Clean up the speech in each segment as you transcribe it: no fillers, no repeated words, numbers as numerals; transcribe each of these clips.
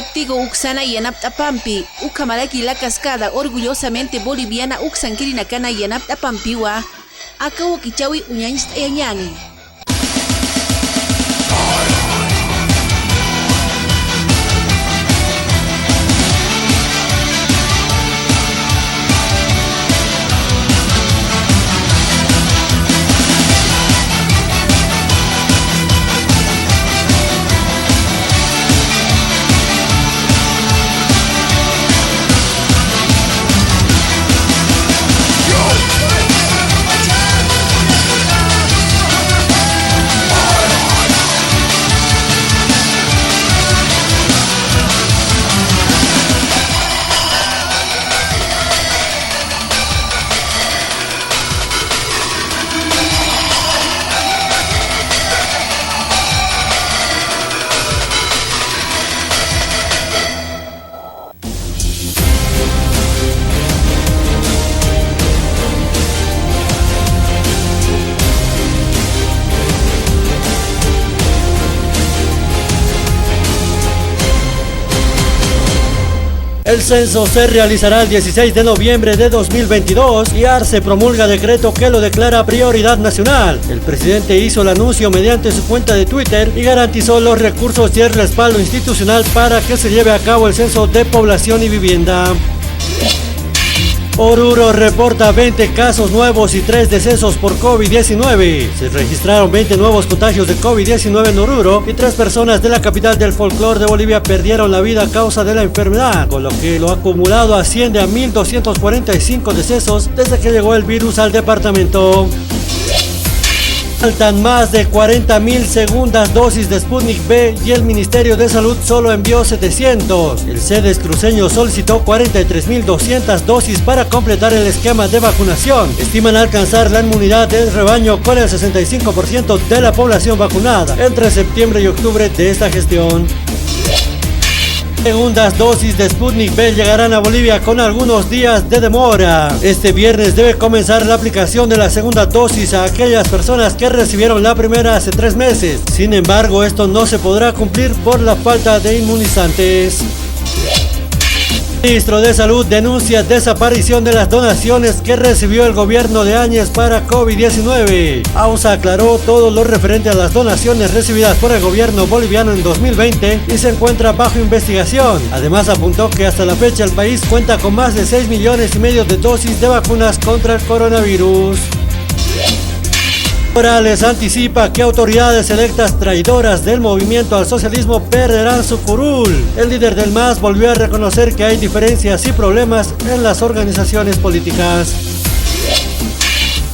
Tactigo Uxana Yanap Tapampi, Ucamaraki la Cascada, orgullosamente boliviana Uxanquirina Cana Yanap Tapampiwa, Acabo Kichawi Uñañist Eñani. El censo se realizará el 16 de noviembre de 2022 y ARCE promulga decreto que lo declara prioridad nacional. El presidente hizo el anuncio mediante su cuenta de Twitter y garantizó los recursos y el respaldo institucional para que se lleve a cabo el censo de población y vivienda. Oruro reporta 20 casos nuevos y 3 decesos por COVID-19. Se registraron 20 nuevos contagios de COVID-19 en Oruro y 3 personas de la capital del folclore de Bolivia perdieron la vida a causa de la enfermedad, con lo que lo acumulado asciende a 1.245 decesos desde que llegó el virus al departamento. Faltan más de 40.000 segundas dosis de Sputnik V y el Ministerio de Salud solo envió 700. El CEDES cruceño solicitó 43.200 dosis para completar el esquema de vacunación. Estiman alcanzar la inmunidad del rebaño con el 65% de la población vacunada entre septiembre y octubre de esta gestión. Segundas dosis de Sputnik V llegarán a Bolivia con algunos días de demora. Este viernes debe comenzar la aplicación de la segunda dosis a aquellas personas que recibieron la primera hace 3 meses. Sin embargo, esto no se podrá cumplir por la falta de inmunizantes. El ministro de Salud denuncia desaparición de las donaciones que recibió el gobierno de Áñez para COVID-19. AUSA aclaró todo lo referente a las donaciones recibidas por el gobierno boliviano en 2020 y se encuentra bajo investigación. Además apuntó que hasta la fecha el país cuenta con más de 6,5 millones de dosis de vacunas contra el coronavirus. Morales anticipa que autoridades electas traidoras del movimiento al socialismo perderán su curul. El líder del MAS volvió a reconocer que hay diferencias y problemas en las organizaciones políticas.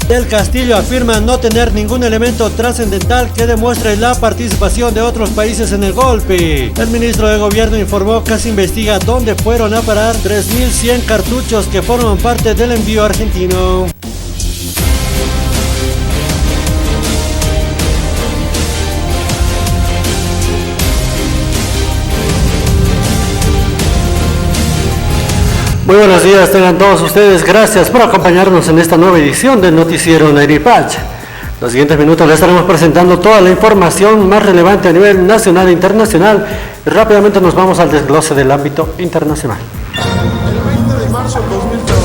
Del Castillo afirma no tener ningún elemento trascendental que demuestre la participación de otros países en el golpe. El ministro de Gobierno informó que se investiga dónde fueron a parar 3.100 cartuchos que forman parte del envío argentino. Muy buenos días, tengan todos ustedes. Gracias por acompañarnos en esta nueva edición del noticiero Nairipach. Los siguientes minutos les estaremos presentando toda la información más relevante a nivel nacional e internacional. Y rápidamente nos vamos al desglose del ámbito internacional. El 20 de marzo de 2013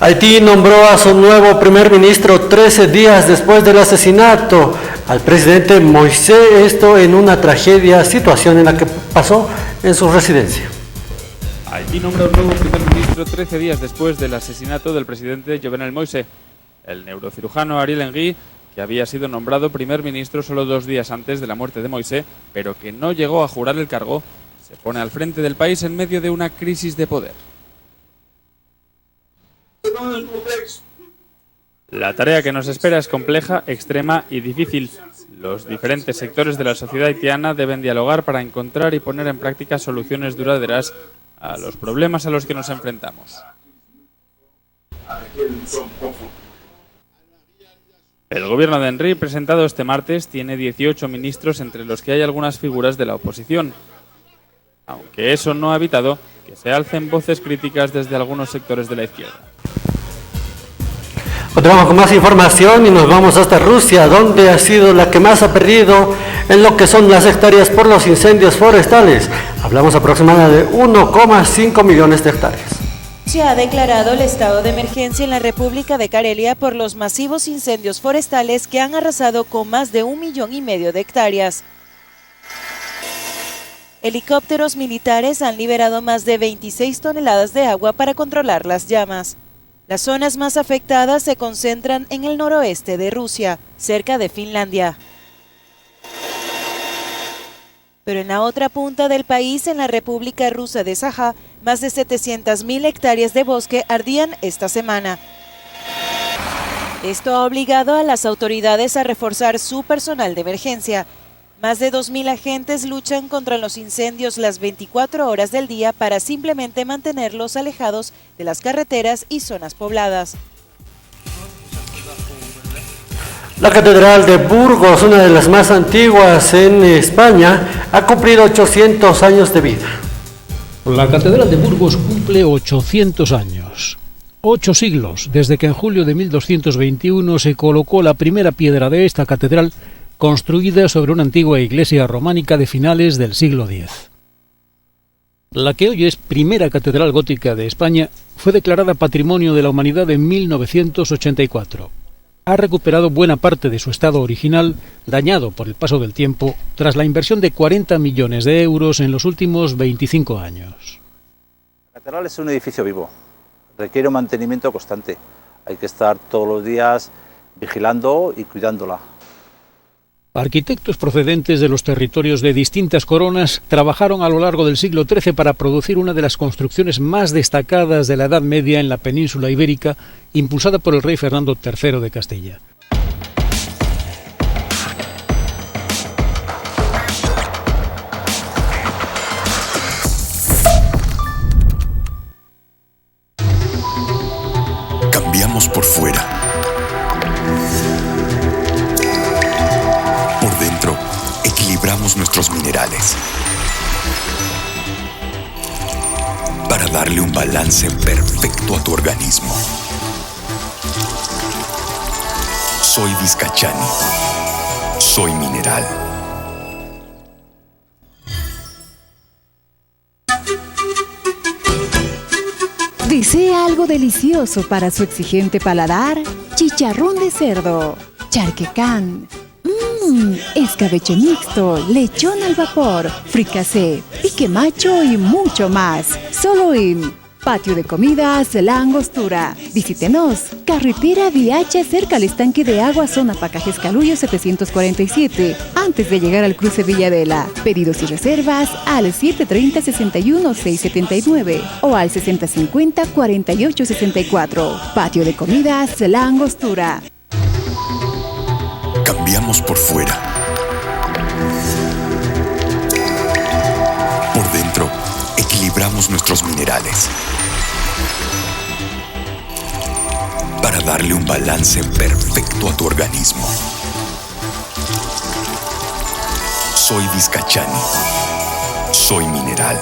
Haití nombró a su nuevo primer ministro 13 días después del asesinato al presidente Moisés, esto en una tragedia situación en la que pasó en su residencia. Haití nombra un nuevo primer ministro 13 días después del asesinato del presidente Jovenel Moïse. El neurocirujano Ariel Henry, que había sido nombrado primer ministro solo 2 días antes de la muerte de Moïse, pero que no llegó a jurar el cargo, se pone al frente del país en medio de una crisis de poder. La tarea que nos espera es compleja, extrema y difícil. Los diferentes sectores de la sociedad haitiana deben dialogar para encontrar y poner en práctica soluciones duraderas a los problemas a los que nos enfrentamos. El gobierno de Henry, presentado este martes, tiene 18 ministros, entre los que hay algunas figuras de la oposición, aunque eso no ha evitado que se alcen voces críticas desde algunos sectores de la izquierda. Continuamos con más información y nos vamos hasta Rusia, donde ha sido la que más ha perdido en lo que son las hectáreas por los incendios forestales. Hablamos aproximadamente de 1,5 millones de hectáreas. Se ha declarado el estado de emergencia en la República de Karelia por los masivos incendios forestales que han arrasado con más de 1,5 millones de hectáreas. Helicópteros militares han liberado más de 26 toneladas de agua para controlar las llamas. Las zonas más afectadas se concentran en el noroeste de Rusia, cerca de Finlandia. Pero en la otra punta del país, en la República Rusa de Sajá, más de 700.000 hectáreas de bosque ardían esta semana. Esto ha obligado a las autoridades a reforzar su personal de emergencia. Más de 2.000 agentes luchan contra los incendios las 24 horas del día para simplemente mantenerlos alejados de las carreteras y zonas pobladas. La Catedral de Burgos, una de las más antiguas en España, ha cumplido 800 años de vida. La Catedral de Burgos cumple 800 años. 8 siglos desde que en julio de 1221 se colocó la primera piedra de esta catedral, construida sobre una antigua iglesia románica de finales del siglo X. La que hoy es primera catedral gótica de España fue declarada Patrimonio de la Humanidad en 1984. Ha recuperado buena parte de su estado original, dañado por el paso del tiempo, tras la inversión de 40 millones de euros en los últimos 25 años. La catedral es un edificio vivo, requiere un mantenimiento constante. Hay que estar todos los días vigilando y cuidándola. Arquitectos procedentes de los territorios de distintas coronas trabajaron a lo largo del siglo XIII para producir una de las construcciones más destacadas de la Edad Media en la península ibérica, impulsada por el rey Fernando III de Castilla. Cambiamos por fuera. Por dentro, equilibramos nuestros minerales para darle un balance perfecto a tu organismo. Soy Vizcachani. Soy mineral. ¿Desea algo delicioso para su exigente paladar? Chicharrón de cerdo, charquecán, escabeche mixto, lechón al vapor, fricasé, pique macho y mucho más. Solo en Patio de Comidas La Angostura. Visítenos. Carretera Viacha, cerca al estanque de agua, zona Pacajes Caluyo 747, antes de llegar al cruce Villadela. Pedidos y reservas al 730-61-679 o al 6050-4864. Patio de Comidas La Angostura. Cambiamos por fuera. Por dentro, equilibramos nuestros minerales para darle un balance perfecto a tu organismo. Soy Vizcachani. Soy mineral.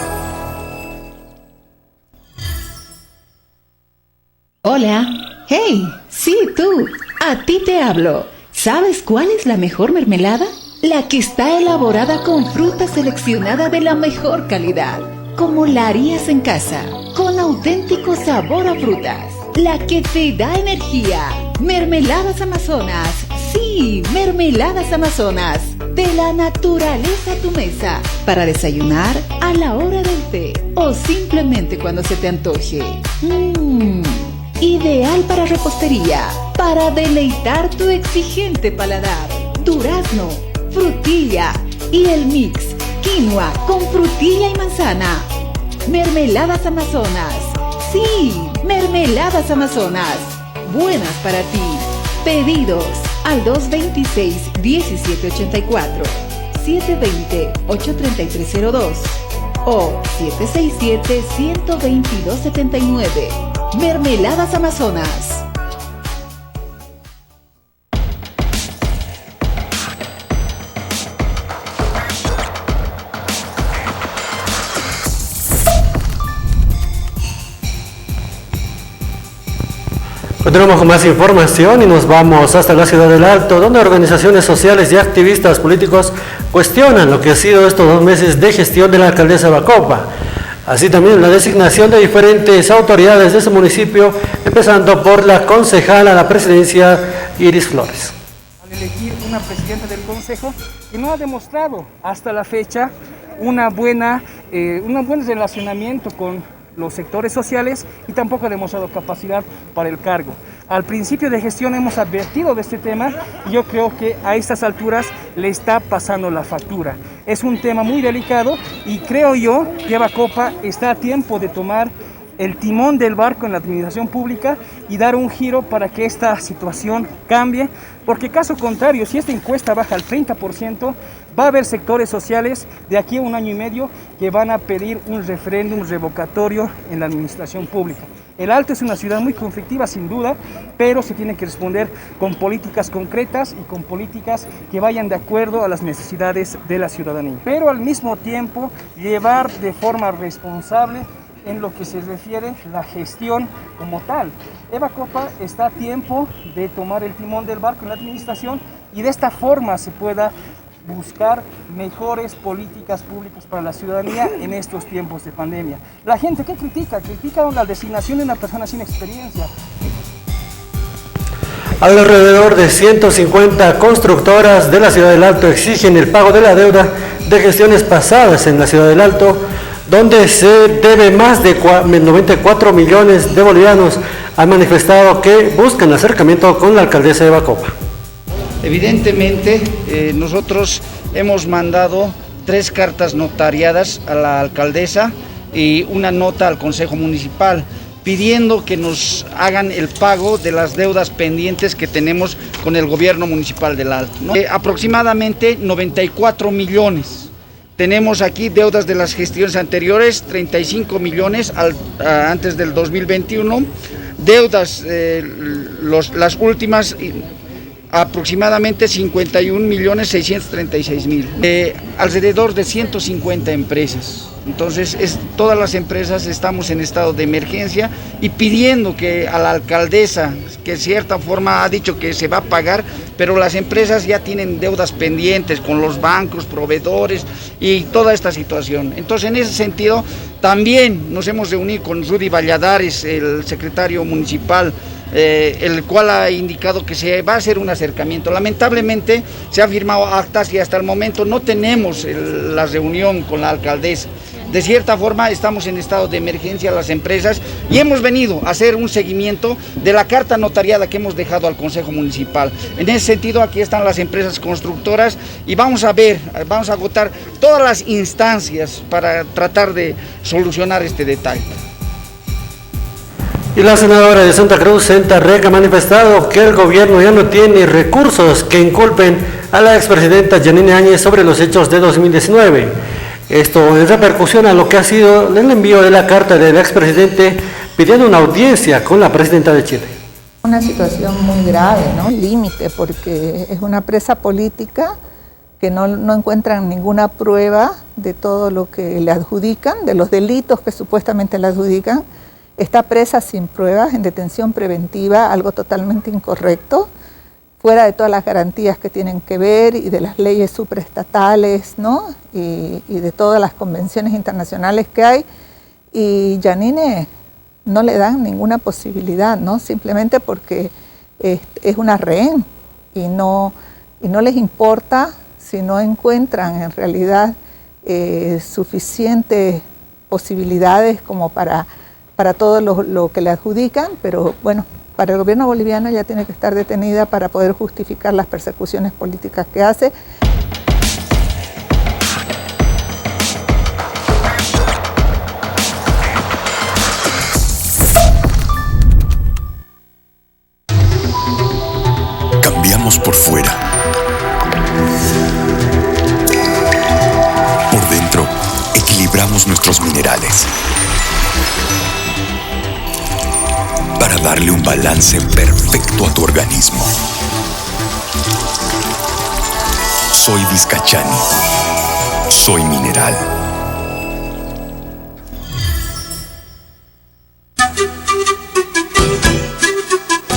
Hola. Hey, sí, tú. A ti te hablo. ¿Sabes cuál es la mejor mermelada? La que está elaborada con fruta seleccionada de la mejor calidad, como la harías en casa, con auténtico sabor a frutas. La que te da energía. Mermeladas Amazonas. Sí, Mermeladas Amazonas. De la naturaleza a tu mesa. Para desayunar, a la hora del té o simplemente cuando se te antoje. Ideal para repostería, para deleitar tu exigente paladar. Durazno, frutilla y el mix quinoa con frutilla y manzana. Mermeladas Amazonas. Sí, Mermeladas Amazonas. Buenas para ti. Pedidos al 226-1784, 720-83302 o 767-12279. Mermeladas Amazonas. Continuamos con más información y nos vamos hasta la ciudad del Alto, donde organizaciones sociales y activistas políticos cuestionan lo que ha sido estos 2 meses de gestión de la alcaldesa Bacopa. Así también la designación de diferentes autoridades de ese municipio, empezando por la concejala a la presidencia Iris Flores. Al elegir una presidenta del consejo que no ha demostrado hasta la fecha un buen relacionamiento con los sectores sociales y tampoco ha demostrado capacidad para el cargo. Al principio de gestión hemos advertido de este tema y yo creo que a estas alturas le está pasando la factura. Es un tema muy delicado y creo yo que Bacopa está a tiempo de tomar el timón del barco en la administración pública y dar un giro para que esta situación cambie, porque caso contrario, si esta encuesta baja al 30%, va a haber sectores sociales de aquí a 1 año y medio que van a pedir un referéndum revocatorio en la administración pública. El Alto es una ciudad muy conflictiva, sin duda, pero se tiene que responder con políticas concretas y con políticas que vayan de acuerdo a las necesidades de la ciudadanía. Pero al mismo tiempo, llevar de forma responsable en lo que se refiere a la gestión como tal. Bacopa está a tiempo de tomar el timón del barco en la administración y de esta forma se pueda buscar mejores políticas públicas para la ciudadanía en estos tiempos de pandemia. La gente que critica la designación de una persona sin experiencia. Alrededor de 150 constructoras de la ciudad del Alto exigen el pago de la deuda de gestiones pasadas en la ciudad del Alto, donde se debe más de 94 millones de bolivianos. Han manifestado que buscan acercamiento con la alcaldesa de Bacopa. Evidentemente, nosotros hemos mandado 3 cartas notariadas a la alcaldesa y una nota al Consejo Municipal pidiendo que nos hagan el pago de las deudas pendientes que tenemos con el gobierno municipal del Alto, ¿no? Aproximadamente 94 millones. Tenemos aquí deudas de las gestiones anteriores, 35 millones antes del 2021, deudas, las últimas aproximadamente 51.636.000, alrededor de 150 empresas. Entonces, todas las empresas estamos en estado de emergencia y pidiendo que a la alcaldesa, que de cierta forma ha dicho que se va a pagar, pero las empresas ya tienen deudas pendientes con los bancos, proveedores y toda esta situación. Entonces, en ese sentido, también nos hemos reunido con Rudy Valladares, el secretario municipal, el cual ha indicado que se va a hacer un acercamiento. Lamentablemente se ha firmado actas y hasta el momento no tenemos la reunión con la alcaldesa. De cierta forma estamos en estado de emergencia las empresas y hemos venido a hacer un seguimiento de la carta notariada que hemos dejado al Consejo Municipal. En ese sentido, aquí están las empresas constructoras y vamos a agotar todas las instancias para tratar de solucionar este detalle. Y la senadora de Santa Cruz, Senta Rec, ha manifestado que el gobierno ya no tiene recursos que inculpen a la expresidenta Yanine Áñez sobre los hechos de 2019. Esto en repercusión a lo que ha sido el envío de la carta del expresidente pidiendo una audiencia con la presidenta de Chile. Una situación muy grave, ¿no? Límite, porque es una presa política que no encuentran ninguna prueba de todo lo que le adjudican, de los delitos que supuestamente le adjudican. Está presa sin pruebas, en detención preventiva, algo totalmente incorrecto, fuera de todas las garantías que tienen que ver y de las leyes supraestatales, ¿no? Y de todas las convenciones internacionales que hay. Y Yanine no le dan ninguna posibilidad, ¿no? Simplemente porque es una rehén y no les importa si no encuentran en realidad suficientes posibilidades como para todo lo que le adjudican, pero bueno, para el gobierno boliviano ya tiene que estar detenida para poder justificar las persecuciones políticas que hace. Cambiamos por fuera. Por dentro, equilibramos nuestros minerales para darle un balance perfecto a tu organismo. Soy Vizcachani. Soy mineral.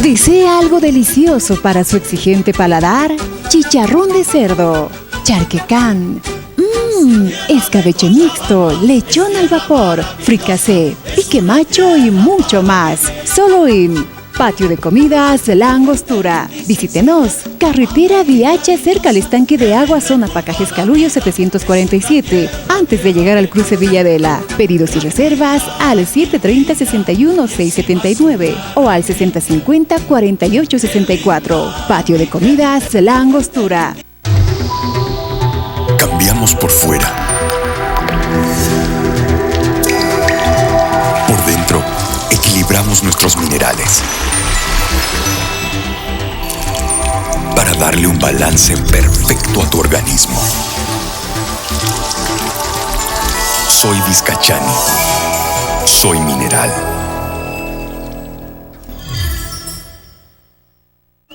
¿Desea algo delicioso para su exigente paladar? Chicharrón de cerdo, charquecán, escabeche mixto, lechón al vapor, fricasé, pique macho y mucho más. Solo en Patio de Comidas La Angostura. Visítenos. Carretera Viacha, cerca al estanque de agua, zona Pacajes Calullo 747. Antes de llegar al cruce Villadela. Pedidos y reservas al 730-61-679 o al 6050-4864. Patio de Comidas La Angostura. Cambiamos por fuera. Por dentro, equilibramos nuestros minerales para darle un balance perfecto a tu organismo. Soy Vizcachani. Soy mineral.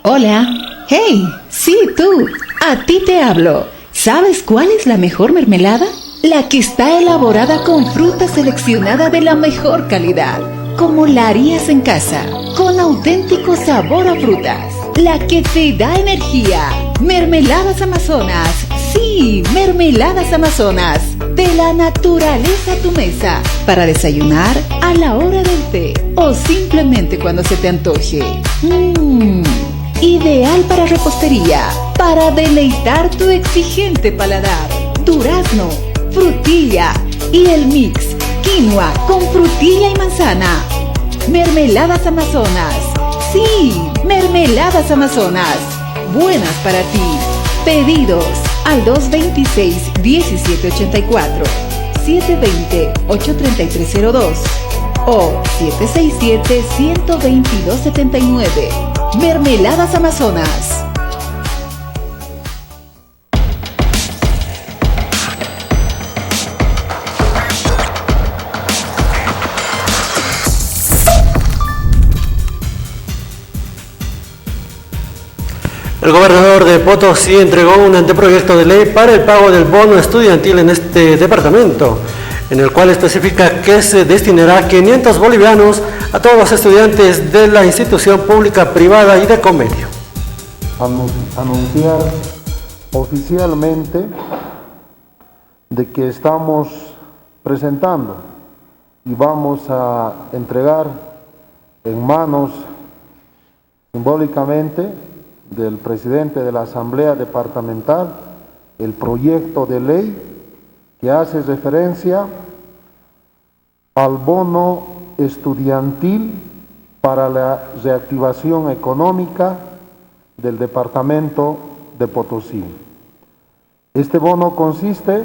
Hola. Hey, sí, tú. A ti te hablo. ¿Sabes cuál es la mejor mermelada? La que está elaborada con fruta seleccionada de la mejor calidad, como la harías en casa, con auténtico sabor a frutas. La que te da energía. Mermeladas Amazonas. Sí, Mermeladas Amazonas. De la naturaleza a tu mesa. Para desayunar, a la hora del té o simplemente cuando se te antoje. Ideal para repostería, para deleitar tu exigente paladar. Durazno, frutilla y el mix quinoa con frutilla y manzana. Mermeladas Amazonas. Sí, Mermeladas Amazonas. Buenas para ti. Pedidos al 226-1784, 720-83302 o 767-12279. Mermeladas Amazonas. El gobernador de Potosí entregó un anteproyecto de ley para el pago del bono estudiantil en este departamento, en el cual especifica que se destinará 500 bolivianos a todos los estudiantes de la institución pública, privada y de convenio. Anunciar oficialmente de que estamos presentando y vamos a entregar en manos simbólicamente del presidente de la Asamblea Departamental el proyecto de ley que hace referencia al bono estudiantil para la reactivación económica del departamento de Potosí. Este bono consiste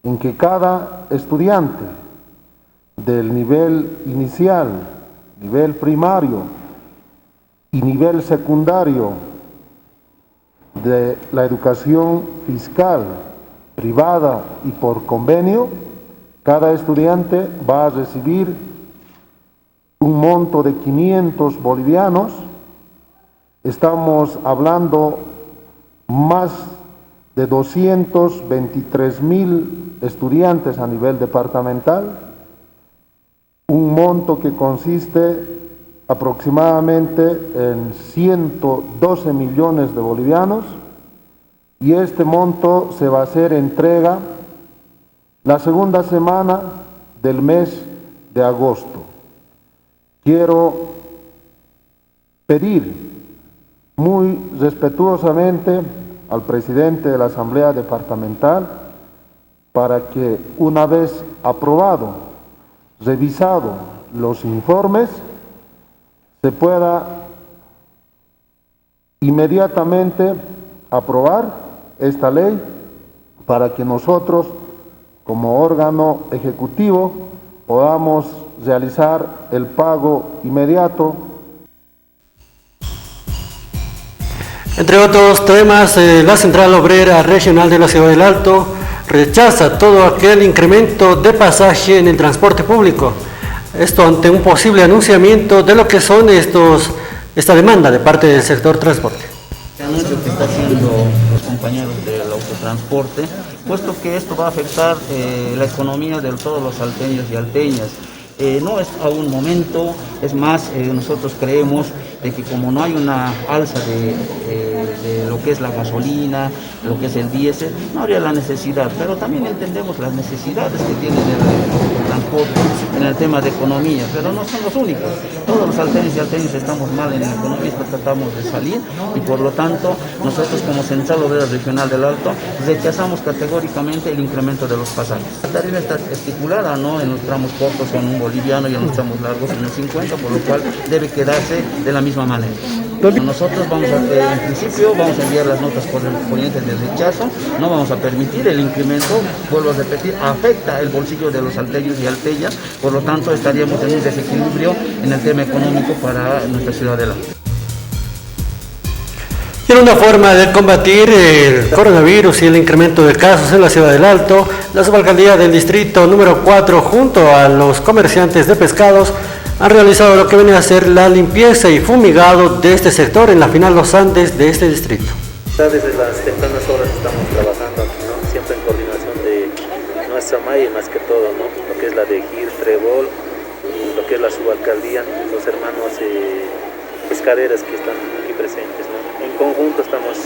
en que cada estudiante del nivel inicial, nivel primario y nivel secundario de la educación fiscal, privada y por convenio, cada estudiante va a recibir un monto de 500 bolivianos. Estamos hablando más de 223.000 estudiantes a nivel departamental, un monto que consiste aproximadamente en 112 millones de bolivianos, y este monto se va a hacer entrega la segunda semana del mes de agosto. Quiero pedir muy respetuosamente al presidente de la Asamblea Departamental para que, una vez aprobado, revisado los informes, se pueda inmediatamente aprobar esta ley para que nosotros, como órgano ejecutivo, podamos realizar el pago inmediato. Entre otros temas, la Central Obrera Regional de la Ciudad del Alto rechaza todo aquel incremento de pasaje en el transporte público. Esto ante un posible anunciamiento de lo que son esta demanda de parte del sector transporte. El anuncio que está haciendo los compañeros del autotransporte, puesto que esto va a afectar la economía de todos los salteños y alteñas. No es aún momento, es más, nosotros creemos de que como no hay una alza de lo que es la gasolina, lo que es el diésel, no habría la necesidad, pero también entendemos las necesidades que tiene el transporte en el tema de economía, pero no son los únicos. Todos los salteños y alteños estamos mal en la economía, tratamos de salir y por lo tanto nosotros como Central Obrera Regional del Alto rechazamos categóricamente el incremento de los pasajes. La tarifa está estipulada, ¿no? En los tramos cortos son un boliviano y en los tramos largos en un 50, por lo cual debe quedarse de la misma manera. Nosotros vamos en principio vamos a enviar las notas correspondientes de rechazo, no vamos a permitir el incremento, vuelvo a repetir, afecta el bolsillo de los salteños y alteñas, por lo tanto estaríamos en un desequilibrio en el tema económico para nuestra ciudad del Alto. Y en una forma de combatir el coronavirus y el incremento de casos en la ciudad del Alto, la subalcaldía del distrito número 4 junto a los comerciantes de pescados han realizado lo que viene a ser la limpieza y fumigado de este sector en la final Los Andes de este distrito. Desde las tempranas horas estamos trabajando aquí, ¿no? Siempre en coordinación de nuestra malla, más que todo, ¿no? Lo que es la de Gil, Trébol, lo que es la subalcaldía, los hermanos pescaderas que están aquí presentes, ¿no? En conjunto estamos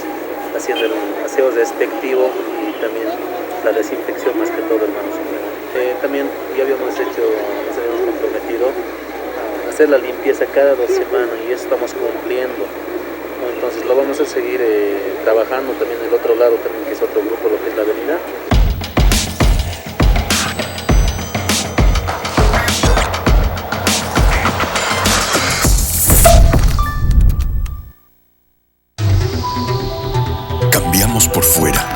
haciendo el aseo respectivo y también la desinfección, más que todo, hermanos. También ya nos habíamos comprometido a hacer la limpieza cada 2 semanas y eso estamos cumpliendo, ¿no? Entonces lo vamos a seguir trabajando también del otro lado, también que es otro grupo, lo que es la avenida. Cambiamos por fuera.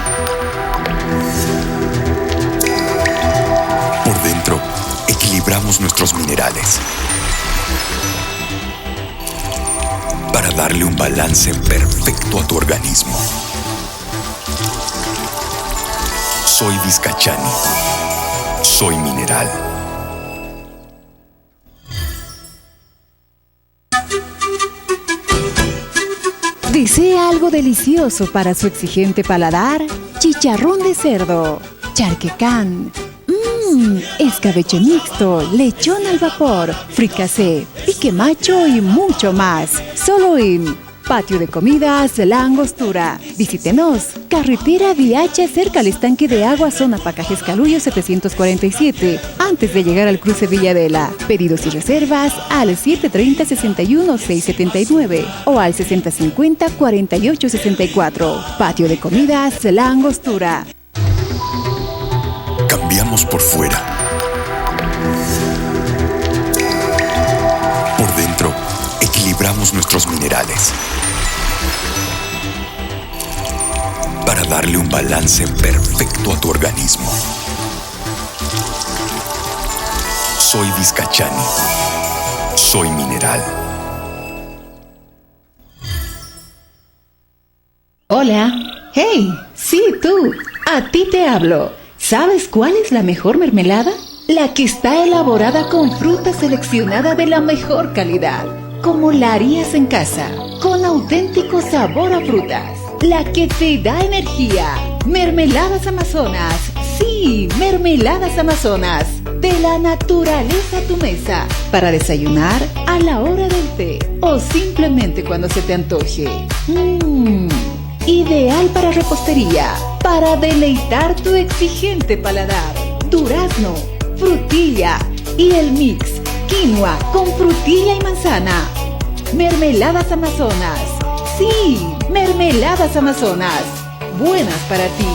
Por dentro, equilibramos nuestros minerales para darle un balance perfecto a tu organismo. Soy Vizcachani. Soy mineral. ¿Desea algo delicioso para su exigente paladar? Chicharrón de cerdo, charquecán, escabeche mixto, lechón al vapor, fricasé, pique macho y mucho más. Solo en Patio de Comidas La Angostura. Visítenos. Carretera Viacha cerca al estanque de agua, zona Pacajes Calullo 747. Antes de llegar al cruce Villadela. Pedidos y reservas al 730-61-679 o al 6050-4864. Patio de Comidas La Angostura. Cambiamos por fuera. Por dentro, equilibramos nuestros minerales para darle un balance perfecto a tu organismo. Soy Vizcachani. Soy mineral. Hola. Hey, sí, tú. A ti te hablo. ¿Sabes cuál es la mejor mermelada? La que está elaborada con fruta seleccionada de la mejor calidad, como la harías en casa, con auténtico sabor a frutas. La que te da energía. Mermeladas Amazonas. Sí, Mermeladas Amazonas. De la naturaleza a tu mesa. Para desayunar, a la hora del té o simplemente cuando se te antoje. Ideal para repostería, para deleitar tu exigente paladar. Durazno, frutilla y el mix quinoa con frutilla y manzana. Mermeladas Amazonas. Sí, Mermeladas Amazonas. Buenas para ti.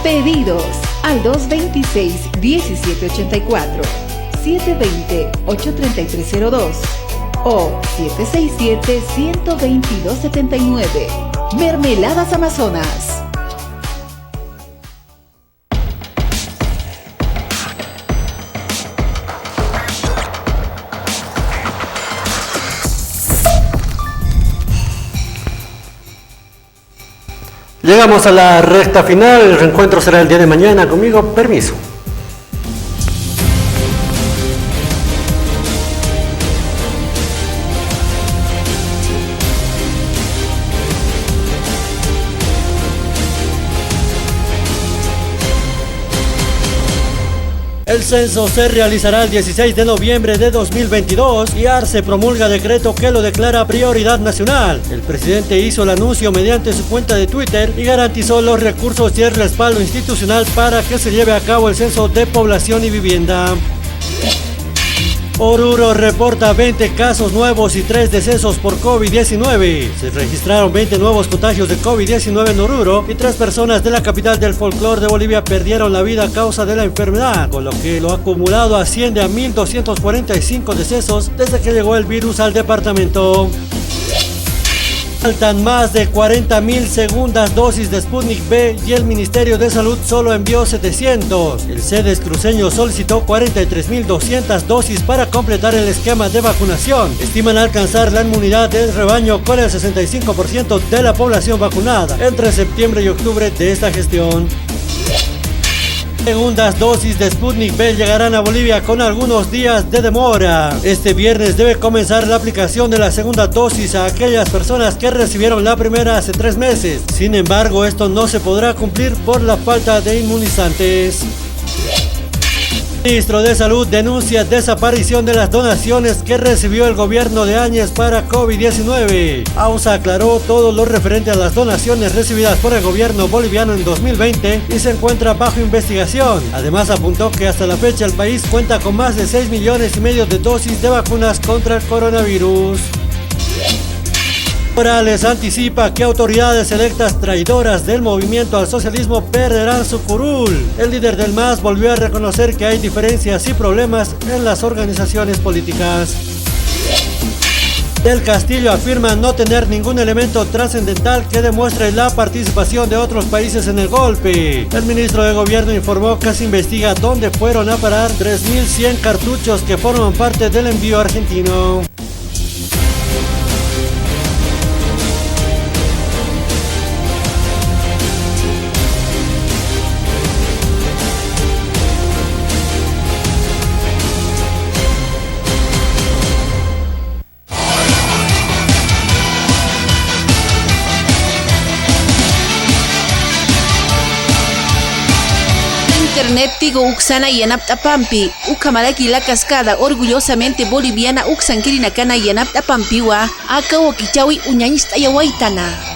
Pedidos al 226-1784, 720-83302 o 767-12279. Mermeladas Amazonas. Llegamos a la recta final, el reencuentro será el día de mañana. Conmigo, permiso. El censo se realizará el 16 de noviembre de 2022 y ARCE promulga decreto que lo declara prioridad nacional. El presidente hizo el anuncio mediante su cuenta de Twitter y garantizó los recursos y el respaldo institucional para que se lleve a cabo el censo de población y vivienda. Oruro reporta 20 casos nuevos y 3 decesos por COVID-19. Se registraron 20 nuevos contagios de COVID-19 en Oruro y 3 personas de la capital del folclore de Bolivia perdieron la vida a causa de la enfermedad, con lo que lo acumulado asciende a 1.245 decesos desde que llegó el virus al departamento. Faltan más de 40.000 segundas dosis de Sputnik V y el Ministerio de Salud solo envió 700. El CEDES cruceño solicitó 43.200 dosis para completar el esquema de vacunación. Estiman alcanzar la inmunidad del rebaño con el 65% de la población vacunada entre septiembre y octubre de esta gestión. Segundas dosis de Sputnik V llegarán a Bolivia con algunos días de demora. Este viernes debe comenzar la aplicación de la segunda dosis a aquellas personas que recibieron la primera hace 3 meses. Sin embargo, esto no se podrá cumplir por la falta de inmunizantes. El ministro de Salud denuncia desaparición de las donaciones que recibió el gobierno de Áñez para COVID-19. AUSA aclaró todo lo referente a las donaciones recibidas por el gobierno boliviano en 2020 y se encuentra bajo investigación. Además apuntó que hasta la fecha el país cuenta con más de 6,5 millones de dosis de vacunas contra el coronavirus. Morales anticipa que autoridades electas traidoras del movimiento al socialismo perderán su curul. El líder del MAS volvió a reconocer que hay diferencias y problemas en las organizaciones políticas. Del Castillo afirma no tener ningún elemento trascendental que demuestre la participación de otros países en el golpe. El ministro de Gobierno informó que se investiga dónde fueron a parar 3.100 cartuchos que forman parte del envío argentino. Internet Tigo Uxana y Anaptapampi, Ucamalaki la cascada orgullosamente boliviana Uxankirinacana y Anaptapampiwa, Aka Wakichawi Uñañista Yawaitana.